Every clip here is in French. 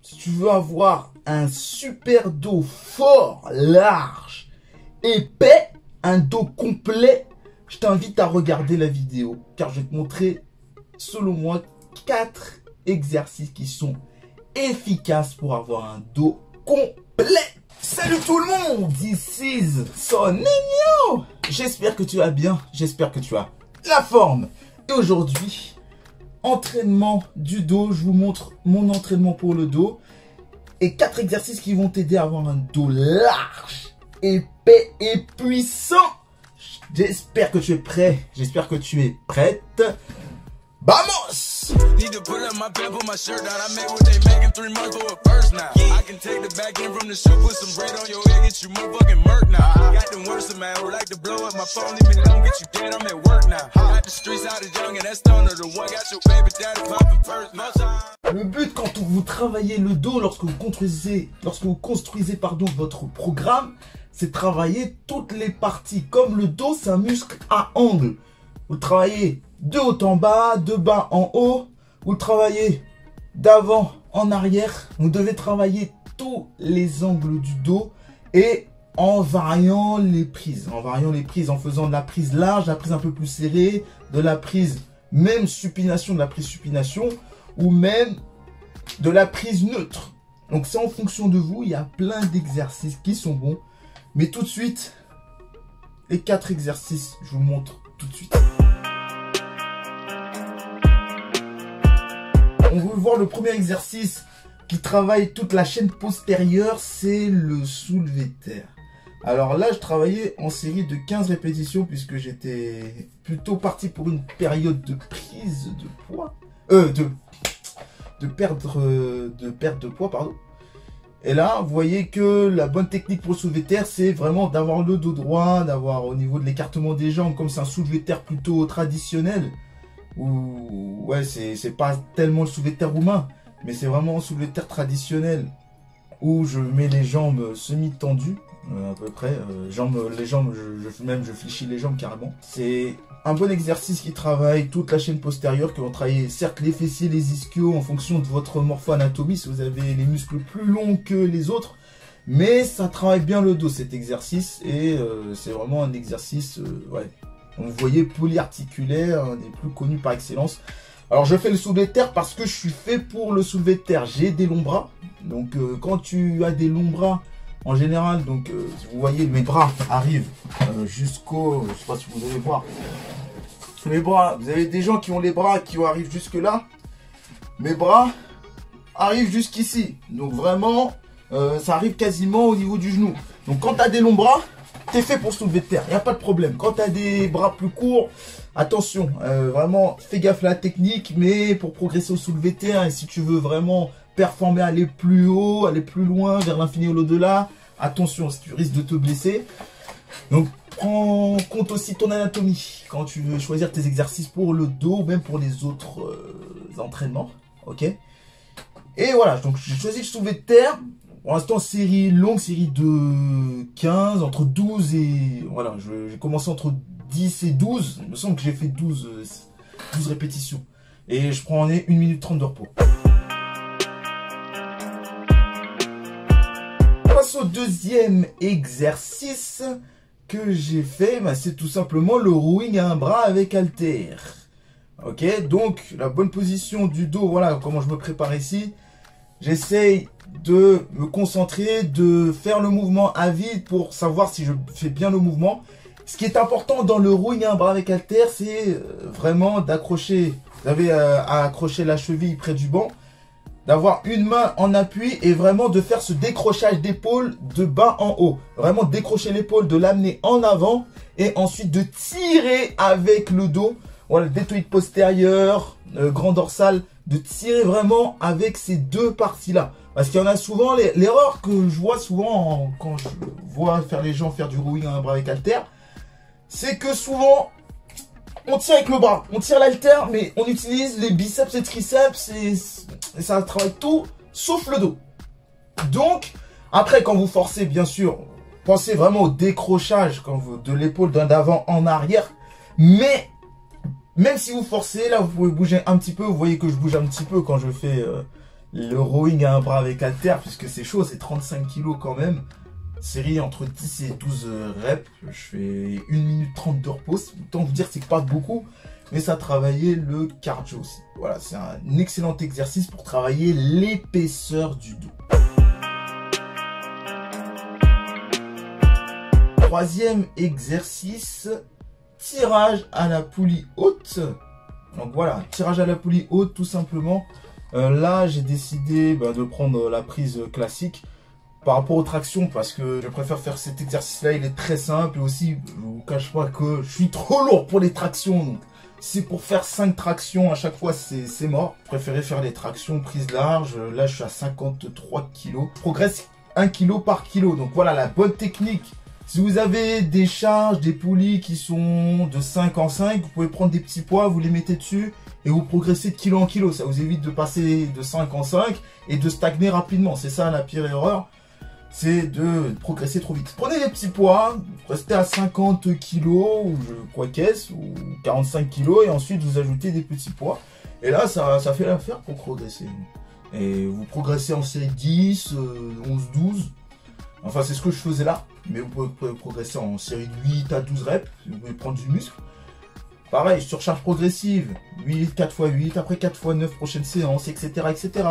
si tu veux avoir un super dos fort, large, épais, un dos complet, je t'invite à regarder la vidéo car je vais te montrer, selon moi, 4 exercices qui sont efficaces pour avoir un dos complet. Salut tout le monde, this is Sonenio. J'espère que tu vas bien, j'espère que tu as la forme. Et aujourd'hui, entraînement du dos, je vous montre mon entraînement pour le dos. Et 4 exercices qui vont t'aider à avoir un dos large, épais et puissant. J'espère que tu es prêt, j'espère que tu es prête. Vamos! Le but quand vous travaillez le dos, lorsque vous construisez votre programme, c'est travailler toutes les parties. Comme le dos, c'est un muscle à angle. Vous travaillez de haut en bas, de bas en haut. Vous travaillez d'avant en arrière. Vous devez travailler tous les angles du dos et en variant les prises. En faisant de la prise large, de la prise un peu plus serrée, de la prise même supination, de la prise supination ou même de la prise neutre. Donc c'est en fonction de vous. Il y a plein d'exercices qui sont bons. Mais tout de suite, les 4 exercices, je vous montre tout de suite. On veut voir le premier exercice qui travaille toute la chaîne postérieure, c'est le soulevé de terre. Alors là, je travaillais en série de 15 répétitions puisque j'étais plutôt parti pour une période de prise de poids. De perte de poids, pardon. Et là, vous voyez que la bonne technique pour le soulevé de terre, c'est vraiment d'avoir le dos droit, d'avoir au niveau de l'écartement des jambes, comme c'est un soulevé de terre plutôt traditionnel. Ou ouais, c'est pas tellement le soulevé de terre roumain, mais c'est vraiment un soulevé de terre traditionnel où je mets les jambes semi-tendues, à peu près. Je fléchis les jambes carrément. C'est un bon exercice qui travaille toute la chaîne postérieure, qui va travailler certes les fessiers, les ischios en fonction de votre morpho-anatomie, si vous avez les muscles plus longs que les autres. Mais ça travaille bien le dos cet exercice et c'est vraiment un exercice, ouais, vous voyez, polyarticulaire, un des plus connus par excellence. Alors je fais le soulevé de terre parce que je suis fait pour le soulevé de terre. J'ai des longs bras, donc quand tu as des longs bras, en général, donc vous voyez mes bras arrivent jusqu'au, je sais pas si vous allez voir, mes bras, vous avez des gens qui ont les bras qui arrivent jusque là, mes bras arrivent jusqu'ici, donc vraiment ça arrive quasiment au niveau du genou. Donc quand tu as des longs bras, t'es fait pour soulever de terre, il n'y a pas de problème. Quand tu as des bras plus courts, attention, vraiment fais gaffe à la technique, mais pour progresser au soulevé de terre, et si tu veux vraiment performer, aller plus haut, aller plus loin, vers l'infini ou l'au-delà, attention, si tu risques de te blesser. Donc prends en compte aussi ton anatomie quand tu veux choisir tes exercices pour le dos ou même pour les autres entraînements, ok. Et voilà, donc j'ai choisi le soulevé de terre. Pour l'instant, série longue, série de 15, entre 12 et... Voilà, j'ai commencé entre 10 et 12. Il me semble que j'ai fait 12 répétitions. Et je prends en 1 minute 30 de repos. On passe au deuxième exercice que j'ai fait. Bah, c'est tout simplement le rowing à un bras avec haltère. Ok, donc la bonne position du dos, voilà comment je me prépare ici. J'essaye de me concentrer, de faire le mouvement à vide pour savoir si je fais bien le mouvement. Ce qui est important dans le rowing à un bras avec haltère, c'est vraiment d'accrocher. Vous avez à accrocher la cheville près du banc, d'avoir une main en appui et vraiment de faire ce décrochage d'épaule de bas en haut. Vraiment décrocher l'épaule, de l'amener en avant et ensuite de tirer avec le dos. Voilà, deltoïde postérieur, grand dorsal, de tirer vraiment avec ces deux parties-là. Parce qu'il y en a souvent, l'erreur que je vois souvent quand je vois faire les gens faire du rowing à un bras avec haltère, c'est que souvent, on tire avec le bras, on tire l'haltère, mais on utilise les biceps et triceps et ça travaille tout, sauf le dos. Donc, après, quand vous forcez, bien sûr, pensez vraiment au décrochage de l'épaule d'un d'avant en arrière, mais... Même si vous forcez, là, vous pouvez bouger un petit peu. Vous voyez que je bouge un petit peu quand je fais le rowing à un bras avec halter, puisque c'est chaud, c'est 35 kg quand même. Série entre 10 et 12 reps. Je fais 1 minute 30 de repos. Autant vous dire, c'est pas beaucoup, mais ça travaillait le cardio aussi. Voilà, c'est un excellent exercice pour travailler l'épaisseur du dos. Troisième exercice, tirage à la poulie haute. Donc voilà, tirage à la poulie haute tout simplement. Là, j'ai décidé de prendre la prise classique par rapport aux tractions parce que je préfère faire cet exercice-là. Il est très simple et aussi, je vous cache pas que je suis trop lourd pour les tractions. Donc, c'est pour faire 5 tractions à chaque fois, c'est mort. Je préférais faire les tractions prises larges. Là, je suis à 53 kg. Je progresse 1 kg par kilo. Donc voilà, la bonne technique. Si vous avez des charges, des poulies qui sont de 5 en 5, vous pouvez prendre des petits poids, vous les mettez dessus et vous progressez de kilo en kilo. Ça vous évite de passer de 5 en 5 et de stagner rapidement. C'est ça la pire erreur, c'est de progresser trop vite. Prenez des petits poids, restez à 50 kg ou quoi qu'est-ce, ou 45 kg et ensuite vous ajoutez des petits poids. Et là, ça fait l'affaire pour progresser. Et vous progressez en série 10, 11, 12. Enfin, c'est ce que je faisais là. Mais vous pouvez progresser en série de 8 à 12 reps. Vous pouvez prendre du muscle. Pareil, surcharge progressive. 8, 4 x 8, après 4 x 9, prochaine séance, etc. etc.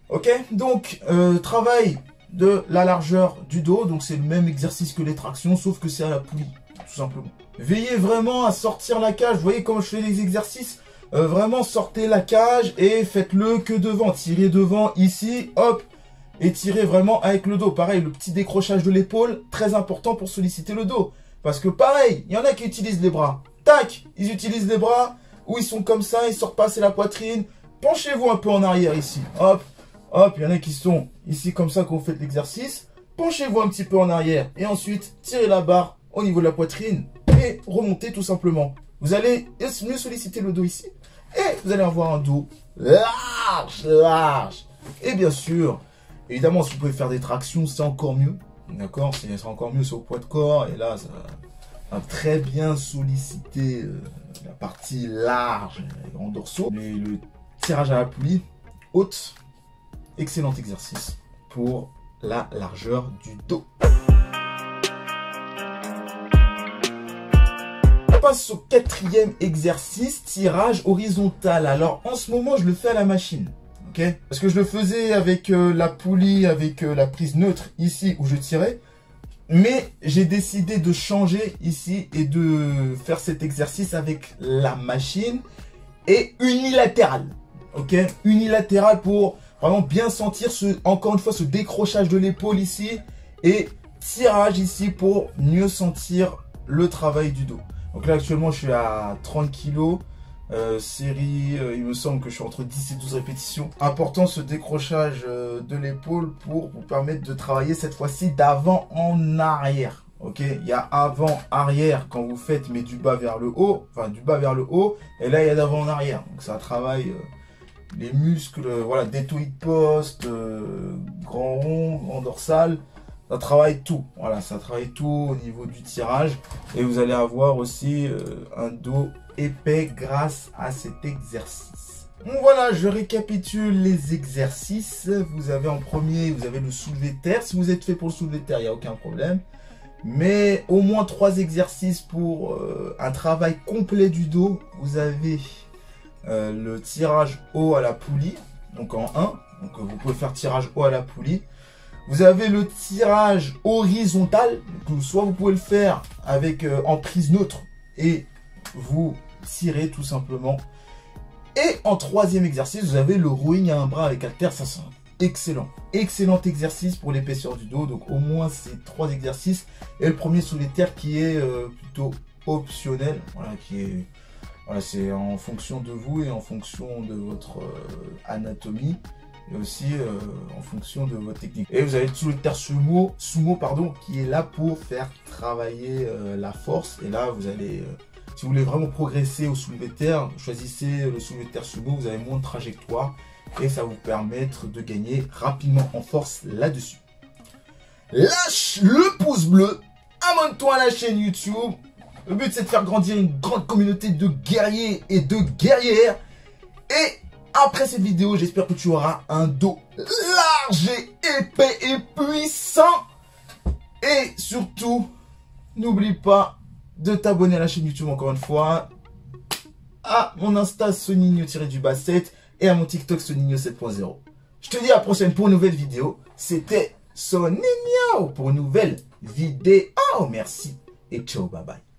Ok, donc, travail de la largeur du dos. Donc, c'est le même exercice que les tractions, sauf que c'est à la poulie, tout simplement. Veillez vraiment à sortir la cage. Vous voyez comment je fais les exercices? Vraiment, sortez la cage et faites-le que devant. Tirez devant, ici, hop. Et tirez vraiment avec le dos. Pareil, le petit décrochage de l'épaule, très important pour solliciter le dos. Parce que pareil, il y en a qui utilisent les bras. Tac, ils utilisent les bras, ou ils sont comme ça, ils sortent passer la poitrine. Penchez-vous un peu en arrière ici. Hop, hop, il y en a qui sont ici comme ça quand vous faites l'exercice. Penchez-vous un petit peu en arrière. Et ensuite, tirez la barre au niveau de la poitrine. Et remontez tout simplement. Vous allez mieux solliciter le dos ici. Et vous allez avoir un dos large, large. Et bien sûr, évidemment, si vous pouvez faire des tractions, c'est encore mieux. D'accord? C'est encore mieux sur le poids de corps. Et là, ça va très bien solliciter la partie large, les grands dorsaux. Le tirage à la poulie haute, excellent exercice pour la largeur du dos. On passe au quatrième exercice, tirage horizontal. Alors, en ce moment, je le fais à la machine. Okay. Parce que je le faisais avec la poulie, avec la prise neutre ici où je tirais. Mais j'ai décidé de changer ici et de faire cet exercice avec la machine et unilatéral. Ok, unilatéral pour vraiment bien sentir encore une fois ce décrochage de l'épaule ici et tirage ici pour mieux sentir le travail du dos. Donc là actuellement je suis à 30 kg. Série, il me semble que je suis entre 10 et 12 répétitions. Important ce décrochage de l'épaule pour vous permettre de travailler cette fois-ci d'avant en arrière. Ok, il y a avant, arrière quand vous faites, mais du bas vers le haut, enfin du bas vers le haut, et là il y a d'avant en arrière. Donc ça travaille les muscles, voilà, deltoïde poste, grand rond, grand dorsal. Ça travaille tout, voilà, ça travaille tout au niveau du tirage. Et vous allez avoir aussi un dos épais grâce à cet exercice. Donc voilà, je récapitule les exercices. Vous avez en premier, vous avez le soulevé de terre. Si vous êtes fait pour le soulevé de terre, il n'y a aucun problème. Mais au moins 3 exercices pour un travail complet du dos. Vous avez le tirage haut à la poulie, donc en 1. Donc vous pouvez faire tirage haut à la poulie. Vous avez le tirage horizontal. Donc, soit vous pouvez le faire avec en prise neutre et vous tirez tout simplement. Et en 3e exercice, vous avez le rowing à un bras avec halter. Ça, c'est excellent. Excellent exercice pour l'épaisseur du dos. Donc au moins ces 3 exercices. Et le premier soulevé de terre qui est plutôt optionnel. Voilà, qui est... Voilà, c'est en fonction de vous et en fonction de votre anatomie. Et aussi en fonction de votre technique. Et vous avez le soulevé de terre sumo, qui est là pour faire travailler la force. Et là, vous allez... si vous voulez vraiment progresser au soulevé de terre, choisissez le soulevé de terre sumo, vous avez moins de trajectoire et ça va vous permettre de gagner rapidement en force là-dessus. Lâche le pouce bleu, abonne-toi à la chaîne YouTube. Le but c'est de faire grandir une grande communauté de guerriers et de guerrières. Et après cette vidéo, j'espère que tu auras un dos large et épais et puissant. Et surtout, n'oublie pas de t'abonner à la chaîne YouTube encore une fois, à mon Insta Soninho-7 et à mon TikTok Soninho 7.0. Je te dis à la prochaine pour une nouvelle vidéo. C'était Soninho pour une nouvelle vidéo. Merci et ciao, bye bye.